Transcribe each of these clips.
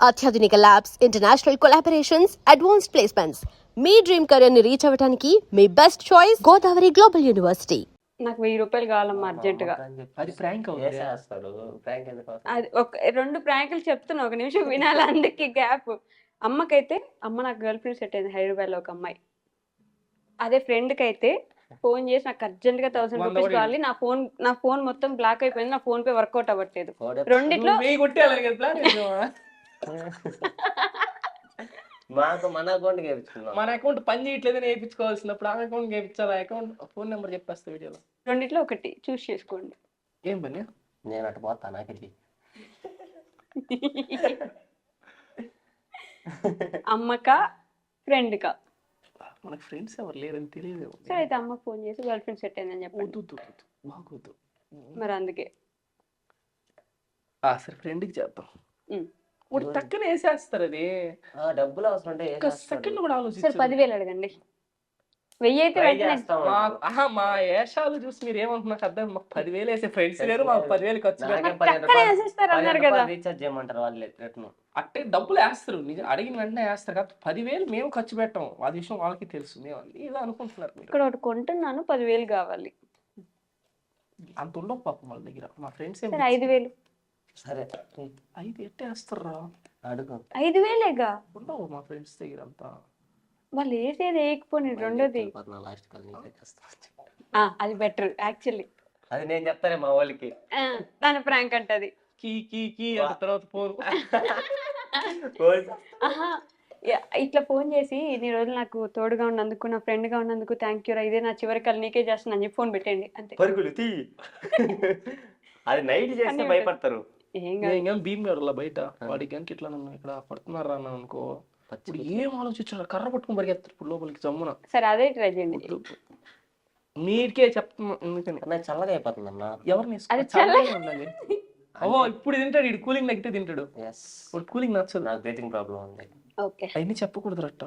అత్యాధునిక labs, international collaborations, advanced placements. మీ dream career ని రీచ్ అవ్వడానికి మీ best choice Godavari global university. నాకు 1000 రూపాయలు కావాలమ్మా అర్జెంట్ గా. అది ప్రాంక్ అది ఒక 2 ప్రాంకులు చెప్తున్నా, ఒక నిమిషం వినాలి, అందుకే గ్యాప్. అమ్మకైతే నాకు గర్ల్ ఫ్రెండ్ సెట్ అయింది హైదరాబాద్ లో ఒక అమ్మాయి. అదే ఫ్రెండ్ కి అయితే ఫోన్ చేసి నాకు అర్జెంట్ గా 1000 రూపీస్ కావాలి, నా ఫోన్ మొత్తం బ్లాక్ అయిపోయింది, నా ఫోన్ పే వర్కౌట్ అవ్వట్లేదు. రెండిట్లో మన అకౌంట్ పని చేయట్లేదని వేయించుకోవాల్సినప్పుడు ఆ అకౌంట్ వేయించాలి. అకౌంట్ ఫోన్ నెంబర్ చెప్పేస్తా వీడియోలో. రెండిట్లో ఒకటి చూస్ చేసుకోండి. ఏం పని? నేను అటు పోతా, నాకెళ్ళి అమ్మకా ఫ్రెండ్ కా? మనకు ఫ్రెండ్స్ ఎవరు లేరని తెలియదు. సరే అయితే అమ్మకి ఫోన్ చేసి గర్ల్ ఫ్రెండ్ సెట్ అయిందని చెప్పండి. మరి అందుకే సరే ఫ్రెండ్కి చేద్దాం. ఇప్పుడు టక్కున వేసేస్తారు. అది డబ్బులు అవసరం అంటే సెకండ్ కూడా సరే ఆలోచించారు. 10,000 అడగండి. 1000 అయితే వెంటనే. మా ఏషాలు చూసి మీరు ఏమంటున్నారు అర్థం. మాకు 10,000 వేసే ఫ్రెండ్స్ లేరు, మాకు 10,000 ఖర్చు వేసేస్తారు అన్నారు కదా. రీఛార్జ్ చేయమంటారు వాళ్ళు. అట్టే డబ్బులు వేస్తారు, నిజం అడిగిన వెంటనే వేస్తారు కదా. 10,000 మేము ఖర్చు పెట్టాం, ఆ విషయం వాళ్ళకి తెలుసు. మేము ఇలా అనుకుంటున్నారు. ఇక్కడ ఒకటి కొంటున్నాను, 10,000 కావాలి. అంత ఉండవు పాపం వాళ్ళ దగ్గర. మా ఫ్రెండ్స్ 5,000. సరే 5 ఎట్టేస్తారా? అడుగు. 5,000గా ఉండవు మా ఫ్రెండ్స్ దగ్గర అంతా. వాళ్ళు వేసేది వేయకపోయి రెండోది అది బెటర్ యాక్చువల్లీ. అది నేను చెప్తానే మా వాళ్ళకి. దాని ప్రాంక్ అంటది. కీ కీ కీ అంట తర్వాత ఫోన్. ఇట్లా ఫోన్ చేసి నీ రోజులు నాకు తోడుగా ఉన్నందుకు, నా ఫ్రెండ్ గా ఉన్నందుకు థ్యాంక్ యూ రా, ఇదే నా చివరి కల్ నీకే చేస్తున్నా అని చెప్పి ఫోన్ పెట్టండి అంతే. పరుగులు తీ. అది నైట్ చేస్తే భయపడతారు. ఏం భీమ్ గారు బయట వాడికి గంట ఇట్లా నన్ను ఇక్కడ పడుతున్నారా అన్నాను అనుకో, ఇప్పుడు ఏం ఆలోచించారు, కర్ర పట్టుకుని పరిగెత్తారు ఇప్పుడు లోపలికి జమ్మున. సరే అదే ట్రై చేయండి. మీరికే చెప్తున్నా ఎందుకని. చల్లగా అయిపోతుంది అన్న. ఎవరిని ఉండాలి? ఓ ఇప్పుడు తింటాడు, ఇటు కూలింగ్ తగ్గితే తింటాడు. ఇప్పుడు కూలింగ్ నచ్చదు. నాకు బ్రీతింగ్ ప్రాబ్లం ఉంది. అవన్నీ చెప్పకూడదు అట్ట.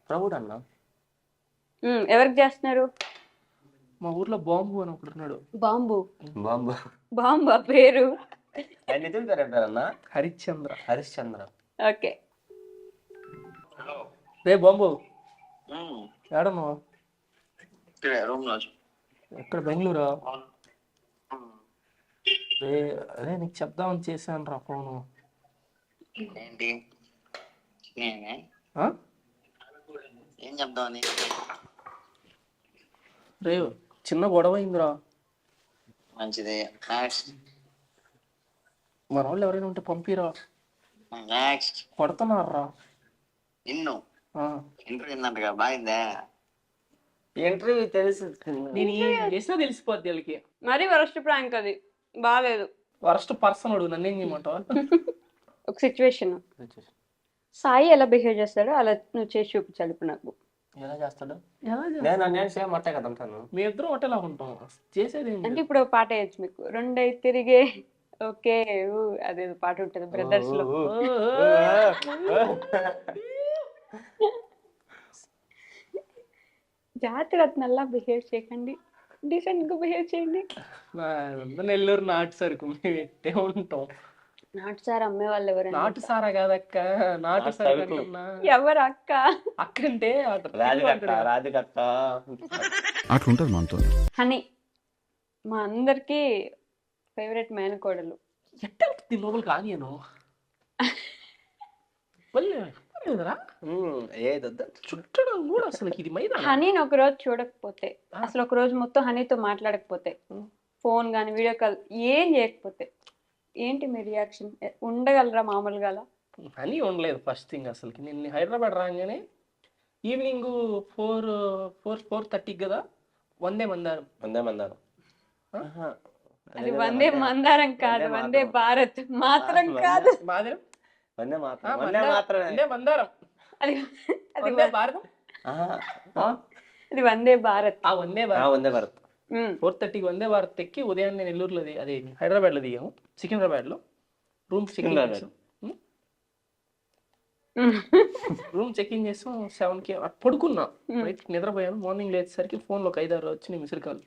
ప్రౌడ్ అన్న. ఎవరికి చేస్తున్నారు? మా ఊర్లో బాంబు అని ఒకడు ఉన్నాడు. బాంబు బాంబు పేరు పేరన్నా? హరిశ్చంద్ర. ఓకే. రే బాంబు ఏడన్నావా? ఎక్కడ? బెంగళూరా? అదే నీకు చెప్దామని చేశాను రా ఫోను. ఏం చెప్దామని? రే చిన్న గొడవ అయిందిరా. మంచిదే. మన వాళ్ళు ఎవరైనా ఉంటే పంపిరా, కొడుతున్నారా. ఇంటర్వ్యూ తెలుసు, నేను ఏం చేసినా తెలిసిపోద్ది వాళ్ళకి. మరి వరస్ట్ ప్రాంక్ అది, బాగాలేదు. వరస్ట్ పర్సన్ అడుగు, నన్ను ఏం చేయమంటావా? ఒక సిచ్యువేషన్, సాయి ఎలా బిహేవ్ చేస్తాడో అలా నువ్వు చేసి చూపించాలి ఇప్పుడు నాకు. ఎలా చేస్తాడు? నేను సేమ్ అట్టే కదా ఉంటాను. మీ ఇద్దరు ఒకటేలా ఉంటాం. చేసేది అంటే ఇప్పుడు పాట వేయచ్చు మీకు, రెండై తిరిగే ఓకే అదేదో పాట ఉంటుంది బ్రదర్స్ లో. జాగ్రత్తగా బిహేవ్ చేయకండి, డీసెంట్ గా బిహేవ్ చేయండి. నెల్లూరు నాటు సరుకు మేము ఎట్టే ఉంటాం. నాటు సారా అమ్మే వాళ్ళు ఎవరైనా? నాటు సారా కాదక్క, నాటు సరుకు. ఎవరు అక్క? అక్కంటే అట్లుంటది మనతో. హనీ మా అందరికి ఫేవరెట్ మేనకోడలు. ఎట్టవుతుంది లోపలికి ఆనియను? చుట్టడం కూడా అసలు ఇది మైదా. హనీని ఒక రోజు చూడకపోతే, అసలు ఒక రోజు మొత్తం హనీతో మాట్లాడకపోతే, ఫోన్ గానీ వీడియో కాల్ ఏం చేయకపోతే ఏంటి మీ రియాక్షన్? ఉండగలరా మామూలుగా? హనీ ఉండలేదు ఫస్ట్ థింగ్. అసలు నేను హైదరాబాద్ రాగానే ఈవినింగ్ 4:30 కదా వందే మందారం. అది వందే మందారం కాదు, వందే భారత్ మాత్రం కాదు. వందే మందారం అది భారతం. అది వందే భారత్. వందే భారత్ 4:30 వందే భారత్ ఎక్కి ఉదయాన్నే నెల్లూరులో అదే హైదరాబాద్ లో దిగాము. సికింద్రాబాద్ లో రూమ్ చెక్ ఇన్ చేసాం. 7కి పడుకున్నా, నిద్రపోయాను. మార్నింగ్ లేచేసరికి ఫోన్ లో 5-6 వచ్చినాయి మిస్డ్ కాల్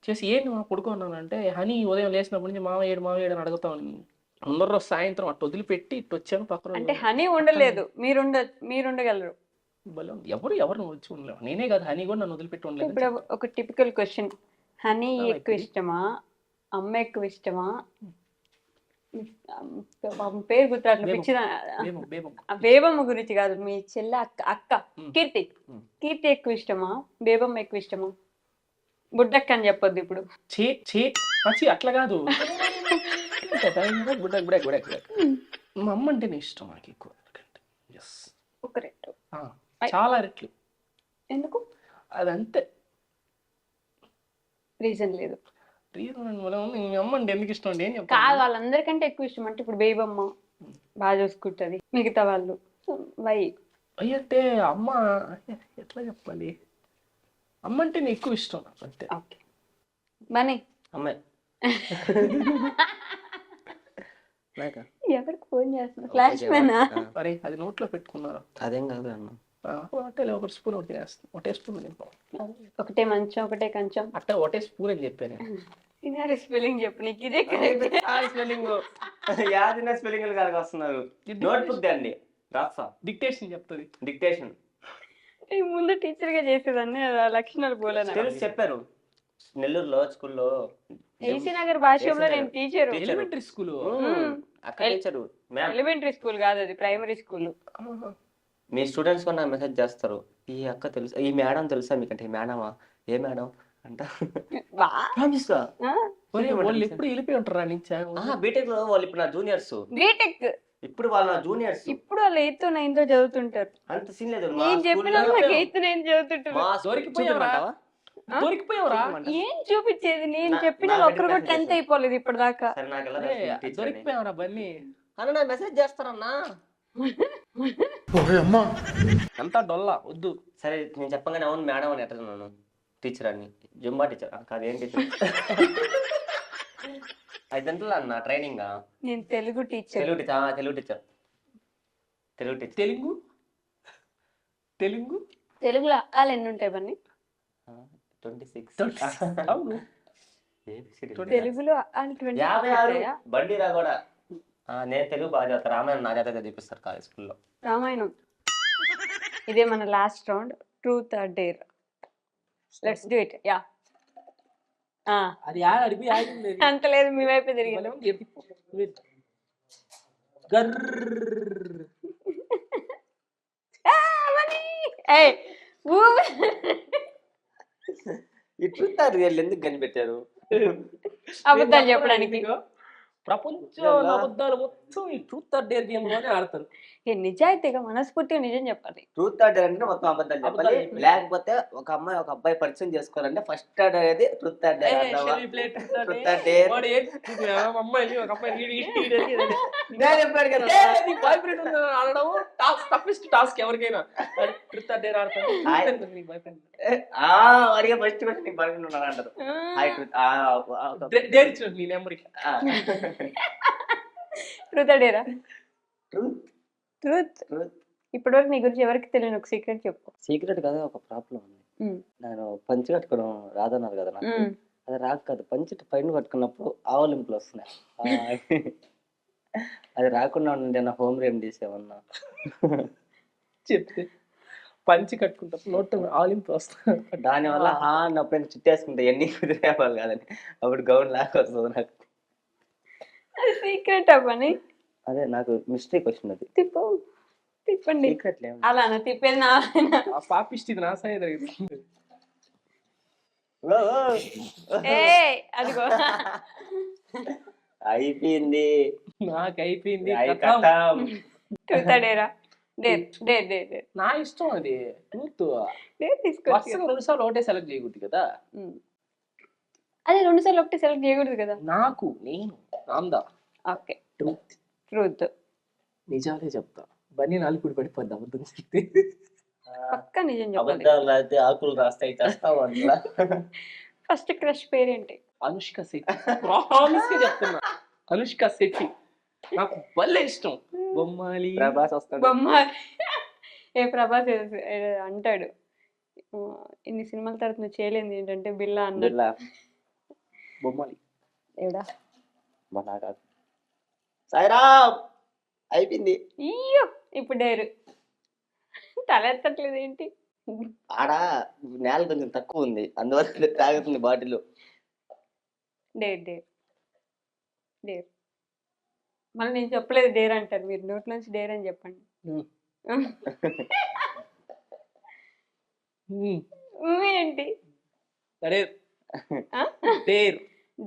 చేసి. ఏంటి మా పడుకున్నానంటే, హనీ ఉదయం లేచినప్పటి నుంచి మామయ్యేడు అని అడుగుతా అందరు రోజు సాయంత్రం అటు వదిలిపెట్టి ఇటు వచ్చాను పక్కన అంటే హనీ ఉండలేదు, మీరు ఉండగలరు. ఎవరు వచ్చి ఉండలేవు. నేనే కాదు, హనీ కూడా నన్ను వదిలిపెట్టి ఉండలేదు. ఇప్పుడు ఒక టిపికల్ క్వశ్చన్, హనీ ఆ, ఎక్కువ ఇప్పుడు? ఇష్టమా, అమ్మ ఎక్కువ ఇష్టమా? పేరు గుర్తురాట్లు బేబం. పిచ్చిదా. బేబం. బేబమ్మ గురించి కాదు, మీ చెల్లె అక్క ఉమ్. కీర్తి. ఉమ్. కీర్తి ఎక్కువ ఇష్టమా, బేబమ్మ ఎక్కువ ఇష్టమా? బుడ్డక్క అని చెప్పొద్దు ఇప్పుడు. చీ అట్లా కాదు. గుడక్. మా అమ్మ అంటేనే ఇష్టం నాకు ఎక్కువ. ఎస్, ఒక రెట్టు. చాలా రెట్లు. ఎందుకు? అదంతే. రీజన్ లేదు. రీజన్ మీ అమ్మ అంటే ఎందుకు ఇష్టం అండి? ఏం కాదు, చెప్తాను? వాళ్ళందరికంటే ఎక్కువ ఇష్టం అంటే ఇప్పుడు బేబమ్మ బాగా చూసుకుంటది, మిగతా వాళ్ళు వై? అయ్యంటే అమ్మ ఎట్లా చెప్పాలి, అమ్మ అంటే నీకు ఎక్కువ ఇష్టం నాకు అంతే. Okay money. అమ్మాయి నాకా? ఎవరికి ఫోన్ చేస్తున్నా? ఫ్లాష్ మ్యానా? అరే అది నోట్లో పెట్టుకున్నారు. అదేం కాదు అన్న. అంటే ఒక స్పూన్ ఒకటి తినేస్తాను. ఒకటే స్పూన్ తింటాం. ఒకటే మంచం ఒకటే కంచం. అట్లా ఒకటే స్పూన్ అని చెప్పాను. తినాలి స్పెల్లింగ్ చెప్పు, నీకు ఇదే correct. స్పెల్లింగ్ యాదిన స్పెల్లింగ్ గారికి వస్తున్నారు. నోట్బుక్ దండి రాస్తా. డిక్టేషన్ చెప్తుంది. డిక్టేషన్ ఈ ముందు టీచర్ గా చేసేదాన్ని, ఆ లక్షణాలు పోలేనా? తెలుసు చెప్పారు. నెల్లూరులో స్కూల్లో ఏసీ నగర్ భాష్యంలో నేను టీచరు. Elementary school. అక్కడ టీచరు మ్యామ్. ఎలిమెంటరీ స్కూల్ కాదు, అది ప్రైమరీ స్కూల్. మీ స్టూడెంట్స్ కూడా నాకు మెసేజ్ చేస్తారు, ఈ అక్క తెలుసా, ఈ మేడం తెలుసా మీకంటే? ఈ మేడమా? ఏ మేడం అంట. ప్రామిస్ గా వాళ్ళు ఎప్పుడు వెళ్ళిపోయి ఉంటారా నుంచి? బీటెక్ లో వాళ్ళు ఇప్పుడు నా జూనియర్స్. బీటెక్ ఇప్పుడు వాళ్ళు నా జూనియర్స్. ఇప్పుడు వాళ్ళు 8th 9th చదువుతుంటారు. అంత సీన్ లేదు. నేను చెప్పిన వాళ్ళకి 8th 9th చదువుతుంటారు. దొరికిపోయావరా? ఏం చూపించేది? నేను చెప్పిన ఒక్కరు కూడా 10th అయిపోలేదు ఇప్పటిదాకా. దొరికిపోయావరా బన్నీ? అన్న నాకు మెసేజ్ చేస్తారన్నా. అంతా డొల్లా వద్దు. సరే నేను చెప్పగానే అవును మేడం అని ఎట్టున్నాను. టీచర్ అని జుంబా టీచర్ కాదు, ఏం టీచర్? 5 గంటలు అన్న ట్రైనింగ్. నేను Telugu teacher. Telugu teacher. Telugu teacher. Telugu teacher. Telugu తెలుగులో అక్కాలు ఎన్ని ఉంటాయి బన్నీ? 26. అవును. తెలుగులో అక్కాలు 26 56. ఉంటాయా? బండిరా కూడా. నేను తెలుగు బాగా చదువుతా. రామాయణం నా చేత చూపిస్తారు కాలేజ్ స్కూల్లో. రామాయణం. ఇదే మన last round, truth or dare. Let's do it. Yeah. అది అడిపి ఆగింది. అంత లేదు, మీ వైపే తిరిగింది. ఈ ట్రూత్ ఆర్ రియల్ ఎందుకు కనిపెట్టారు? అబద్ధాలు చెప్పడానికి. ప్రపంచంలో అబద్ధాలు మొత్తం ఈ ట్రూత్ ఆర్ డేర్ గేమ్ లోనే ఆడతారు. నిజాయితీగా మనస్ఫూర్తిగా నిజం చెప్పాలి. ట్రూత్ ఆర్ డేర్ అంటే మొత్తం అబద్ధాలు చెప్పాలి. లేకపోతే ఒక అమ్మాయి ఒక అబ్బాయి పరిచయం చేసుకోవాలంటే ఫస్ట్ ఆర్డర్ అనేది truth or dare. Truth or dare. అమ్మాయి ఒక అమ్మాయి నేను చెప్పాను కదా. బాయ్ ఫ్రెండ్ ఆడడం టఫెస్ట్ టాస్క్ ఎవరికైనా. ట్రూత్ ఆర్ డేర్ ఆడతారు. బాయ్ ఫ్రెండ్ అడిగే ఫస్ట్ క్వశ్చన్ నీకు బాయ్ ఫ్రెండ్ ఉన్నాడు అంటారు. Hi truth. డేర్ ఇచ్చిన నీ నెంబర్కి. ట్రూత్ ఆర్ డేరా? ట్రూత్. ట్రూత్. ఇప్పటివరకు నీ గురించి ఎవరికి తెలియని ఒక సీక్రెట్ చెప్పు. సీక్రెట్ కదా, ఒక ప్రాబ్లం ఉంది. నేను పంచి కట్టుకోవడం రాదన్నారు కదా నాకు. అది రాక కాదు, పంచి పైన కట్టుకున్నప్పుడు ఆవలింపులు వస్తున్నాయి. అది రాకుండా ఉండే నా హోమ్ రెమెడీస్ ఏమన్నా చెప్తే పంచి కట్టుకుంటా నోట్ ఆలింపు వస్తా. దానివల్ల అప్పుడు చుట్టేసుకుంటా ఎన్ని కుదిరేవాళ్ళు కాదని. అప్పుడు గౌన్ లాక్ వస్తుంది నాకు. అది సీక్రెట్ అవ్వని. అదే నాకు మిస్టరీ క్వశ్చన్ అది. తిప్పండి. సీక్రెట్ లేదు. అలా తిప్పేది నా పాపిస్ట్ ఇది నా సైడ్ జరుగుతుంది. అదిగో అయిపోయింది. నాకు అయిపోయింది. ట్రూత్ ఆర్ డేరా? డేర్. నా ఇష్టం అది. ట్రూత్ తీసుకొచ్చి 2 సార్లు ఒకటే సెలెక్ట్ చేయకూడదు కదా. అదే 2 సార్లు ఒకటి సెలెక్ట్ చేయకూడదు కదా. నేను రాందా. ఓకే. ట్రూత్ నిజాలే చెప్తా. బన్నీ నాలుగు పడిపోద్ది అబద్ధం చెప్తే. పక్కా నిజం చెప్పాలి. అబద్ధాలు రాస్తే ఆకులు రాస్తాయి చేస్తావు అట్లా. ఫస్ట్ క్రష్ పేరేంటి? అనుష్క శెట్టి. ప్రామిస్ గా చెప్తున్నా, అనుష్క శెట్టి నాకు భలే ఇష్టం. బొమ్మాలి. ప్రభాస్ వస్తాడు. బొమ్మాలి. ప్రభాస్ అంటాడు, ఇన్ని సినిమాల తర్వాత నువ్వు చేయలేదు ఏంటంటే బిల్లా అన్న. బొమ్మాలి. ఎవడా? బాగా సాయిరామ్ అయిపోయింది. అయ్యో ఇప్పుడు డేరు తల ఎత్తట్లేదు ఏంటి? ఆడ నేల కొంచెం తక్కువ ఉంది, అందువల్ల తాగుతుంది బాటిల్. Dare dare dare. మళ్ళీ నేను చెప్పలేదు డేర్ అంటారు మీరు, నోట్లోంచి డేర్ అని చెప్పండి. ఏంటి డేర్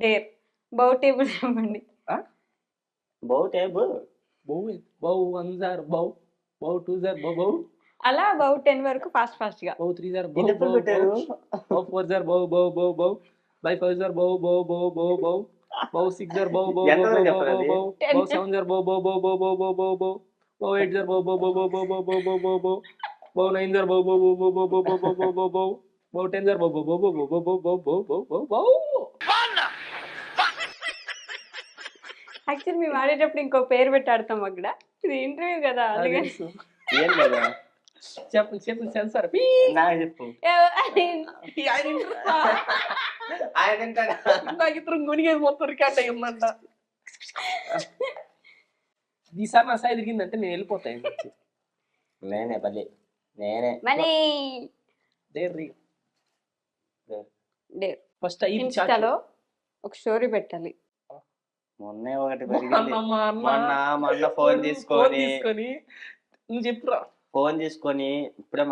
డేర్? బౌ టేబుల్ చెప్పండి. బౌ టేబుల్. బౌ 1 జార్ బౌ, బౌ 2 జార్ బౌ బౌ, అలా బౌ 10 వరకు ఫాస్ట్ గా. బౌ 3 జార్ బౌ బౌ బౌ, బౌ 4 జార్ బౌ బౌ బౌ బౌ, బై 5 జార్ బౌ బౌ బౌ బౌ బౌ, బౌ 6 జార్ బౌ బౌ బౌ బౌ బౌ, బౌ 7 జార్ బౌ బౌ బౌ బౌ బౌ బౌ బౌ, బౌ 8 జార్ బౌ బౌ బౌ బౌ బౌ బౌ బౌ బౌ బౌ బౌ, బౌ 9 జార్ బౌ బౌ బౌ బౌ బౌ బౌ బౌ బౌ బౌ బౌ, బౌ 10 జార్ బౌ బౌ బౌ బౌ బౌ బౌ బౌ బౌ బౌ బౌ బౌ. యాక్చువల్లీ మేము ఆడేటప్పుడు ఇంకో పేరు పెట్టి ఆడతాం అక్కడ. ఇది ఇంటర్వ్యూ కదా, అందుకని ఏం లేదా చెప్పండి చెప్పండి సెన్సార్ నాకు చెప్పు. ఆయన తింటాడా? నాకు ఇద్దరు గునిగేది మొత్తం రికార్డ్ అయ్యి ఉందంట. ఈసారి నా స్థాయి తిరిగిందంటే నేను వెళ్ళిపోతాయి. నేనే బల్లి, నేనే మనీ డేర్ డేర్. ఫస్ట్ ఇన్స్టాలో ఒక స్టోరీ పెట్టాలి. మొన్నే ఒకటి పెరిగింది. మొన్న ఫోన్ తీసుకొని నువ్వు చెప్పురా. ఫోన్ తీసుకొని ఇప్పుడే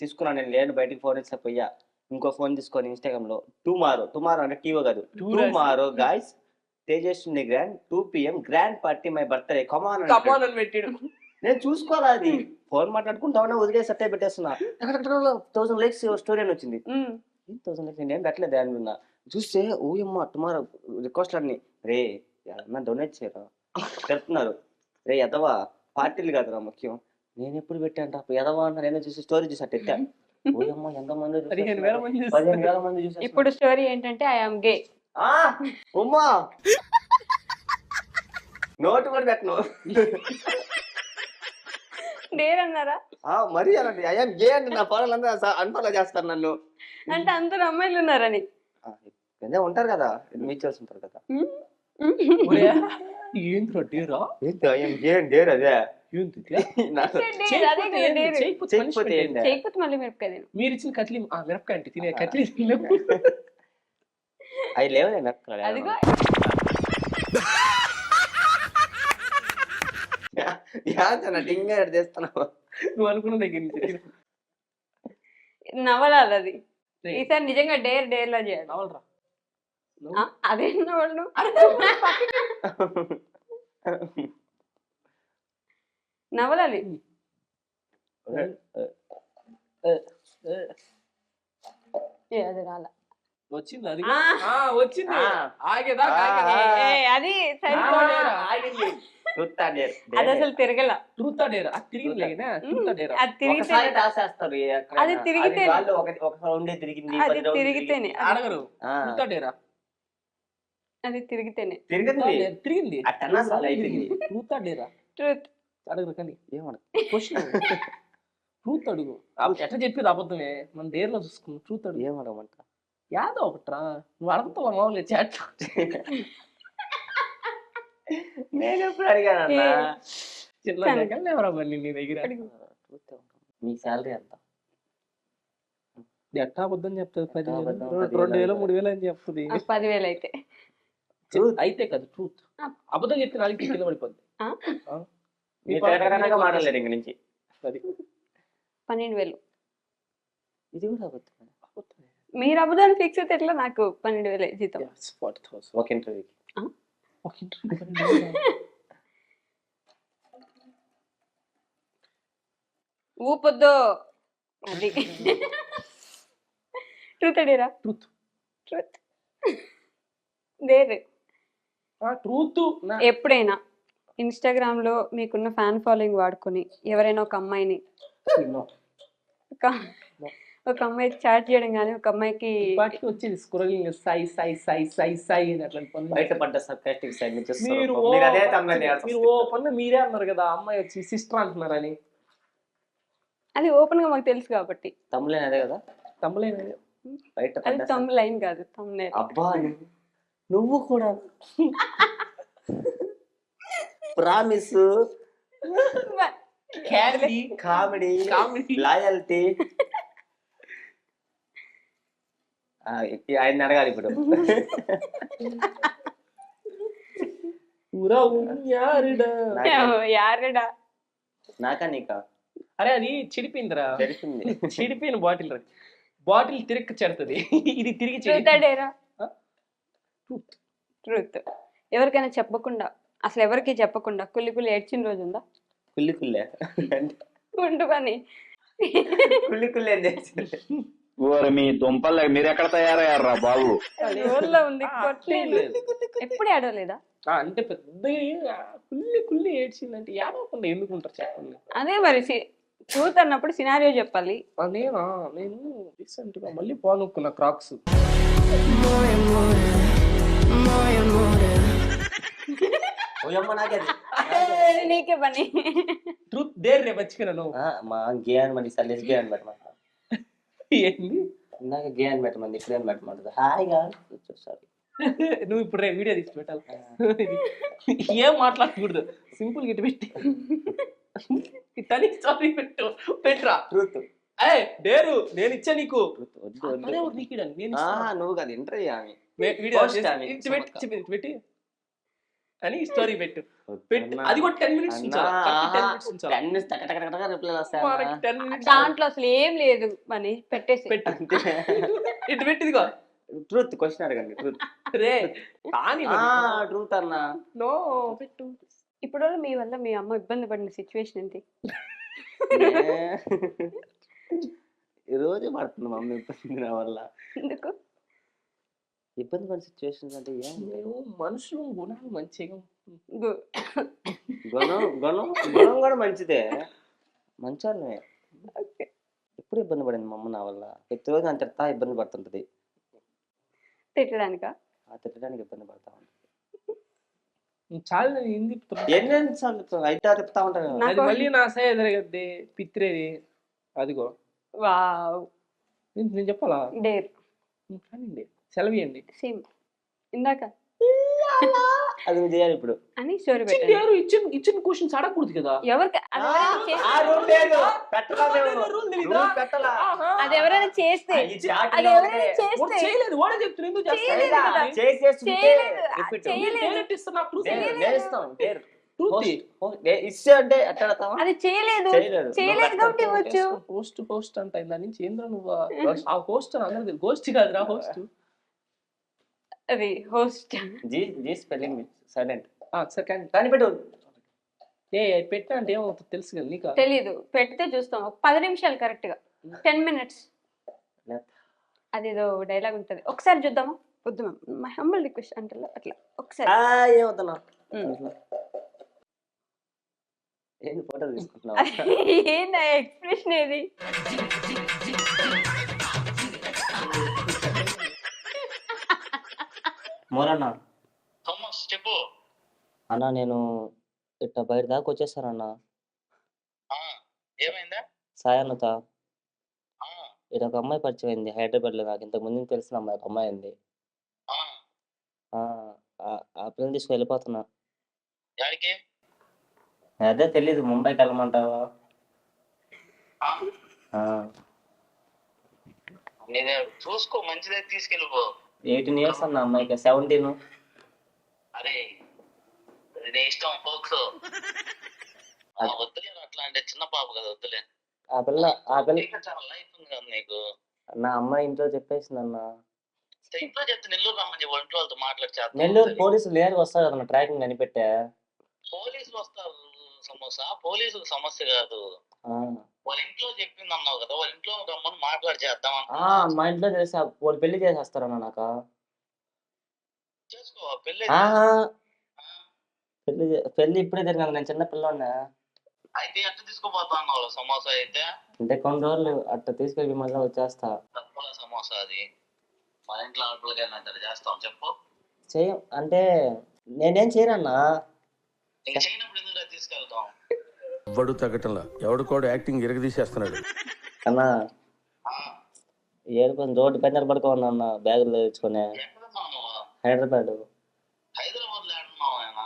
తీసుకున్నాను నేను, లేను బయటికి ఫోన్ ఇస్తే పోయా. ఇంకో ఫోన్ తీసుకొని ఇన్స్టాగ్రామ్ లో టుమారో అంటే టీవో కాదు, tomorrow guys Tejaswini grand 2 PM grand party my birthday come on అని పెట్టాడు. నేను చూసుకోవాలా అది, ఫోన్ మాట్లాడుకుంటా వదిలేసి సట్టే పెట్టేస్తున్నా. 1000 లైక్స్ స్టోరీ అని వచ్చింది. 1000 లైక్స్ నేను పెట్టలేదు అనుకున్నా. చూస్తే ఓయమ్మ టుమారో రిక్వెస్ట్ అన్ని, రే ఎవరన్నా డొనేట్ చేయరా చెప్తున్నారు. రే ఎదవా పార్టీలు కాదురా ముఖ్యం, నేను ఎప్పుడు పెట్టాను ఎదవా అంటారు. నేను చూసి స్టోరీ చూసా ఎట్టా. ఓయమ్మ ఎంతమంది 15,000 మంది చూసారు. ఇప్పుడు స్టోరీ ఏంటంటే I am gay. Umma note కూడా పెట్టను. డేర్ అన్నారా? మరి అలాంటి ఐఎమ్ గే అంటే నా ఫోన్ అందరూ అన్ఫాలో చేస్తారు నన్ను. అంటే అందరూ అమ్మాయిలు ఉన్నారని ఉంటారు కదా, మ్యూచువల్స్ ఉంటారు కదా. ఏంద్రా డేరా? ఏంటి ఐఎమ్ గే అంటే డేర్ అదే. చేయకపోతే మళ్ళీ మిరపకాయ. మీరు ఇచ్చిన కట్లీ మిరపకాయ అంటే తినే కట్లీ అవి లేవు. అదిగో చేస్తున్నావు నువ్వు అనుకున్న దగ్గర నుంచి నవలాలి అది. ఈసారి నిజంగా డేర్ లా చేయాలి. నవలరా అదే నవలు నవలాలి. అది రాలా, వచ్చింది అది వచ్చింది. ఆగేదా అది అది అసలు తిరగల. ట్రూత్ డేర్ అది తిరిగింది. అది తిరిగితే అది తిరిగితే అది తిరిగితేనే అడగరు. ట్రూత్ డేరా? అది తిరిగితేనే తిరిగింది. ట్రూత్ డేరా? ట్రూత్ అడగరు. కానీ క్వశ్చన్ ట్రూత్ అడుగు. ఎట్లా చెప్పేది అబద్ధమే, మన డేర్లో చూసుకున్నాం. ట్రూత్ అడుగు. ఏమడమంట యాదో ఒకట్రా, నువ్వు అడుగుతావా మామూలు చాట్? నేను ఎప్పుడు అడిగానన్నా చిన్న నీ దగ్గర మీ శాలరీ ఎంత? ఎట్టా అబద్ధం చెప్తుంది. 10,000 2,000 3,000 అని చెప్తుంది. 10,000 అయితే అయితే కదా ట్రూత్. అబద్ధం చెప్తే నాలుగు కింద పడిపోద్ది. మాట్లాడలేదు ఇంక నుంచి. 12,000. ఇది కూడా అబద్ధం. మీరు అబద్ధాన్ని ఫిక్స్ అయితే ఎట్లా? నాకు 12,000 జీతం. 40,000 ఒక ఇంటర్వ్యూకి. ఊపొద్దు అది. ట్రూత్ అడిరా? Truth truth dare. ట్రూత్. ఎప్పుడైనా ఇన్స్టాగ్రామ్ లో మీకున్న ఫ్యాన్ ఫాలోయింగ్ వాడుకొని ఎవరైనా ఒక అమ్మాయిని ఒక అమ్మాయి చాట్ చేయడం కానీ ఒక అమ్మాయికి వాటికి వచ్చేది స్క్రోలింగ్ సాయి సాయి సాయి సాయి సాయి అని అట్లా బయటపడ్డ సర్కాస్టిక్ సైడ్ నుంచి మీరు ఓపెన్ మీరే అన్నారు కదా అమ్మాయి వచ్చి సిస్టర్ అంటున్నారని. అది ఓపెన్ గా మాకు తెలుసు కాబట్టి. తమ్ములైన అదే కదా, తమ్ములైన బయట అది తమ్ములైన్ కాదు తమ్ములైన్. అబ్బా నువ్వు కూడా promise, candy, comedy, comedy. Loyalty. ఆయన అడగాలి ఇప్పుడు. యారడా నాకా నీకా? అరే అది చిడిపోయిందిరా, తెలిసింది. చిడిపోయిన బాటిల్ తిరిగి చెడుతుంది, ఇది తిరిగి ట్రూత్ డేరా? ట్రూత్. ఎవరికైనా చెప్పకుండా, అసలు ఎవరికి చెప్పకుండా కుళ్ళి ఏడ్చిన రోజు ఉందా? కుల్లి కుల్లే ఉండు పని కుల్లి కుల్లి ఏం చేసింది? ఓరి మీ దుంపలు మీరు ఎక్కడ తయారయ్యారా బాబు? ఊర్లో ఉంది, కొట్టలేదు. ఎప్పుడు ఏడవలేదా? అంటే పెద్ద కుళ్ళి ఏడ్చిందంటే ఏడవకుండా ఎందుకుంటారు చెప్పండి. అదే మరి ట్రూత్ అన్నప్పుడు సినారియో చెప్పాలి. నేను రీసెంట్ గా మళ్ళీ పోనుకున్న క్రాక్స్. నీకే పని. ట్రూత్ డేర్ రేపు మర్చిపోయినాను. మా గే అని మరి సర్లేసి గే అని పెట్టమంట. ఏంది ఇందాక గే అని పెట్టమంది, ఇప్పుడు ఏం పెట్టమంటుంది? హాయిగా సారీ. నువ్వు ఇప్పుడు వీడియో తీసి పెట్టాలి. ఏం మాట్లాడకూడదు, సింపుల్ గిట్ పెట్టి సారీ పెట్టురా. ట్రూత్ డేరు నేను ఇచ్చా నీకు. నువ్వు కదా ఇంటర్వ్యూ ఆమె పెట్టి అని స్టోరీ పెట్టు. అది కూడా 10 minutes రిప్లై వస్తాయి. దాంట్లో అసలు ఏం లేదు పని, పెట్టేసి ఇటు పెట్టిదిగో. ట్రూత్ క్వశ్చన్ అడగండి. ట్రూత్ రే కానీ ట్రూత్ అన్నా నో పెట్టు. ఇప్పుడు మీ వల్ల మీ అమ్మ ఇబ్బంది పడిన సిచ్యువేషన్ ఏంటి? ఈ రోజు పడుతుంది మా అమ్మ ఇబ్బంది నా వల్ల. ఎందుకు ఇబ్బంది పడిన సిచ్యువేషన్ అంటే ఏం మనుషులు గుణాలు మంచిగా, గుణం కూడా మంచిదే, మంచి. ఎప్పుడు ఇబ్బంది పడింది మా అమ్మ నా వల్ల? ప్రతిరోజు అంత ఇబ్బంది పడుతుంటది. తిట్టడానికా? తిట్టడానికి ఇబ్బంది పడతా ఉంటుంది. చాలా ఎన్నెన్నిసార్లు అయితే తిప్పుతా ఉంటాను. అది మళ్ళీ నా సై ఎదరగద్ది పిత్రేది. అదిగో వావ్, నేను చెప్పాలా? డేర్ సెలవియండి. సేమ్ ఇందాక అది నువ్వు చేయాలి ఇప్పుడు అని స్టోరీ పెట్టారు. ఇచ్చిన క్వశ్చన్స్ అడగకూడదు కదా. ఎవరికి అది ఎవరైనా చేస్తే చేయలేదు వాడే చెప్తున్నా. అది చేయలేదు కాబట్టి ఇవ్వచ్చు. పోస్ట్ అంట దాని నుంచి ఏంద్ర నువ్వు ఆ పోస్ట్ అందరూ గోస్ట్ కాదురా హోస్ట్. అది హోస్ట్ స్పెల్లింగ్ సైలెంట్ కానీ పెట్టు. పెట్టా అంటే ఏమవుతుంది తెలుసు కదా నీకు? తెలీదు, పెడితే చూస్తాం. 10 నిమిషాలు కరెక్ట్ గా 10 minutes. అదేదో డైలాగ్ ఉంటది, ఒకసారి చూద్దామా? వద్దు మ్యామ్, మై హంబుల్ రిక్వెస్ట్ అంటే అట్లా ఒకసారి. ఏమవుతున్నా ఏంటి ఫోటో తీసుకుంటున్నావు? ఏందా ఎక్స్ప్రెషన్ ఏది? మోరన్నా చెప్పు అన్నా, నేను ఇట్లా బయట దాకా వచ్చేస్తానన్నా. ఏమైందా? సాయన్నత ఇక్కడ ఒక అమ్మాయి పరిచయం అయింది హైదరాబాద్ లో. నాకు ఇంతకు ముందు తెలిసిన అమ్మాయి, ఒక అమ్మాయి ఉంది. ఆ పిల్లని తీసుకు వెళ్ళిపోతున్నా. అదే తెలీదు, ముంబైకి వెళ్ళమంటావా? చూసుకో, మంచిదే, తీసుకెళ్ళిపో. 18 years అన్న అమ్మాయికి. 17. అరే ఇష్టం ఫోక్స్ వద్దులే, అట్లా అంటే చిన్న పాప కదా, వద్దులే. ఆ పిల్ల చాలా లైఫ్ ఉంది కదా నీకు. నా అమ్మాయి ఇంట్లో చెప్పేసింది అన్న. ఇంట్లో చెప్తే నెల్లూరు రమ్మని ఒంట్లో వాళ్ళతో మాట్లాడి నెల్లూరు పోలీసులు లేరు, వస్తారు కదా ట్రాకింగ్ కనిపెట్టా. పోలీసులు వస్తారు సమోసా, పోలీసులు సమస్య కాదు. వాళ్ళ ఇంట్లో చెప్పింది అన్నావు కదా, వాళ్ళ ఇంట్లో రమ్మని మాట్లాడి చేద్దాం. మా ఇంట్లో చేసా, వాళ్ళు పెళ్లి చేసేస్తారన్న నాకు. చేసుకో పెళ్లి. పెళ్లి ఇప్పుడే జరిగింది, నేను చిన్న పిల్లోన్నా. అయితే ఎట్ట తీసుకోపోతా అన్నావు సమోసా? అయితే అంటే కొన్ని రోజులు అట్లా తీసుకెళ్ళి మళ్ళీ వచ్చేస్తా. తక్కువ సమోసా అది మన ఇంట్లో ఆటోలకి చేస్తాం. చెప్పు. చెయ్యం అంటే నేనేం చేయనన్నా. ఇంక చేయనప్పుడు ఎందుకు తీసుకెళ్తాం? ఎవడు తగ్గటంలా, ఎవడు కూడా యాక్టింగ్ ఇరగదీసేస్తున్నాడు అన్నా. ఏడుకొని రోడ్డు పైన పడుకోన్నా అన్న, బ్యాగులు తెచ్చుకొని. హైదరాబాద్. హైదరాబాద్ లో ఏడున్నావు ఆయన?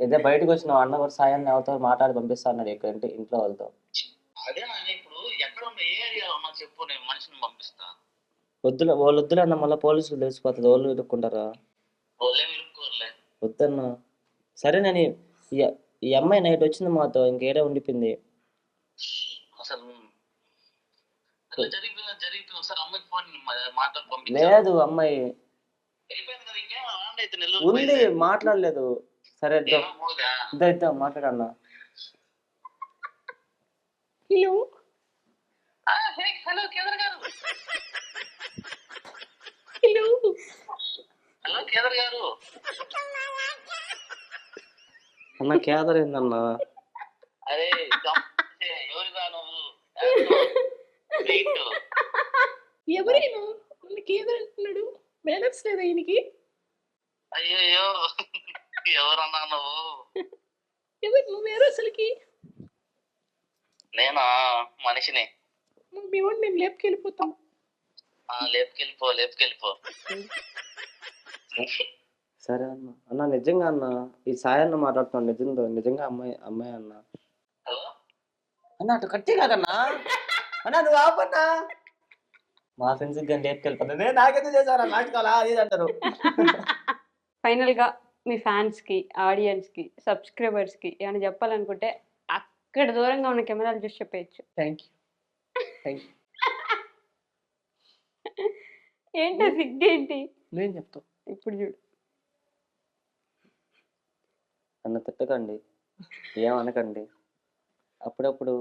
ఏదో బయటకు వచ్చిన అన్న కూడా సాయాన్ని ఎవరితో మాట్లాడి పంపిస్తా అన్నాడు ఇక్కడ ఇంట్లో వాళ్ళతో. అదే నాయన ఇప్పుడు ఎక్కడ ఉన్న ఏ ఏరియాలో ఉన్నా చెప్పు, నేను మనిషిని పంపిస్తా. వాళ్ళు వద్దులే అన్న, మళ్ళీ పోలీసులు తెలిసిపోతుంది, వాళ్ళు ఇరుక్కుంటారా. వాళ్ళేం ఇరుక్కోర్లే. వద్దన్నా. సరే నేను ఈ అమ్మాయి నైట్ వచ్చింది మాతో, ఇంకేడే ఉండిపోయింది. అసలు అట్లా జరిగిపోయింది ఒకసారి అమ్మాయికి ఫోన్ మాట్లాడి పంపించా. లేదు అమ్మాయి అయిపోయింది కదా, ఇంకేం అలాంటి అయితే నెల్లూరు ఉంది, మాట్లాడలేదు. సరే పోగా. ఇద్దాం మాట్లాడన్నా. హలో కేదర్ గారు. హలో కేదర్ గారు. అన్న కేదర్ ఏందన్నా? అరే ఎవరిదా నువ్వు? ఎవరైనా కేదర్ అంటున్నాడు, మేనర్స్ లేదా ఈయనకి? అయ్యో ఎవరన్నా నువ్వు? ఎవరు నువ్వేరో అసలుకి? నేనా మనిషిని. మీ వాడు మేము లేపుకెళ్ళిపోతాం. లేపుకెళ్ళిపో. సరే అన్న నిజంగా అన్న, ఈ సాయన్న మాట్లాడుతున్నాడు నిజంగా అమ్మాయి అన్న. హలో అన్న అటు కట్టి కాదన్నా, అన్న నువ్వు ఆపన్నా. మా ఫ్రెండ్స్ కానీ లేపుకెళ్ళిపోతా, నాకెందుకు చేశారా నాటకాలా అది అంటారు. ఫైనల్ గా మీ ఫ్యాన్స్ కి, ఆడియన్స్ కి, సబ్స్క్రైబర్స్ కి ఏమైనా చెప్పాలనుకుంటే అక్కడ దూరంగా ఉన్న కెమెరాలు చూసి చెప్పేయచ్చు. Thank you. ఏంటో సిగ్గేంటి? నేను చెప్తాను ఇప్పుడు చూడు. నన్ను తిట్టకండి, ఏమనకండి, అప్పుడప్పుడు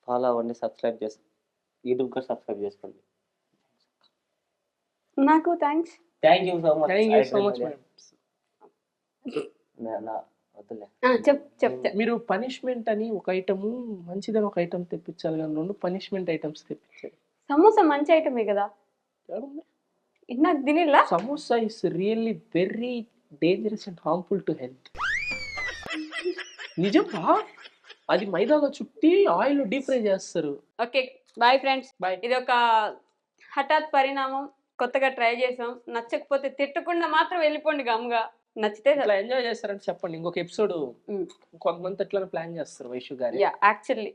ఫాలో అవ్వండి, సబ్స్క్రైబ్ చేసి యూట్యూబ్ కూడా సబ్స్క్రైబ్ చేసుకోండి. నాకు thanks. Thank you so much. వద్దులే. చెప్ మీరు పనిష్మెంట్ అని ఒక ఐటమ్, మంచిదని ఒక ఐటమ్ తెప్పించాలి కానీ 2 పనిష్మెంట్ ఐటమ్స్ తెప్పించారు. సమోసా మంచి ఐటమే కదా, నాకు తినిలా. Samosa is really very dangerous and harmful to health. నిజమా? అది మైదాలో చుట్టి ఆయిల్ డీప్ ఫ్రై చేస్తారు. Okay bye friends. బాయ్. ఇది ఒక హఠాత్ పరిణామం, కొత్తగా ట్రై చేసాం. నచ్చకపోతే తిట్టకుండా మాత్రం వెళ్ళిపోండి గమ్గా. నచ్చితే ఇట్లా ఎంజాయ్ చేస్తారంటే చెప్పండి, ఇంకొక ఎపిసోడ్ కొంతమంది ఎట్లా ప్లాన్ చేస్తారు వైషు గారు. యాక్చువల్లీ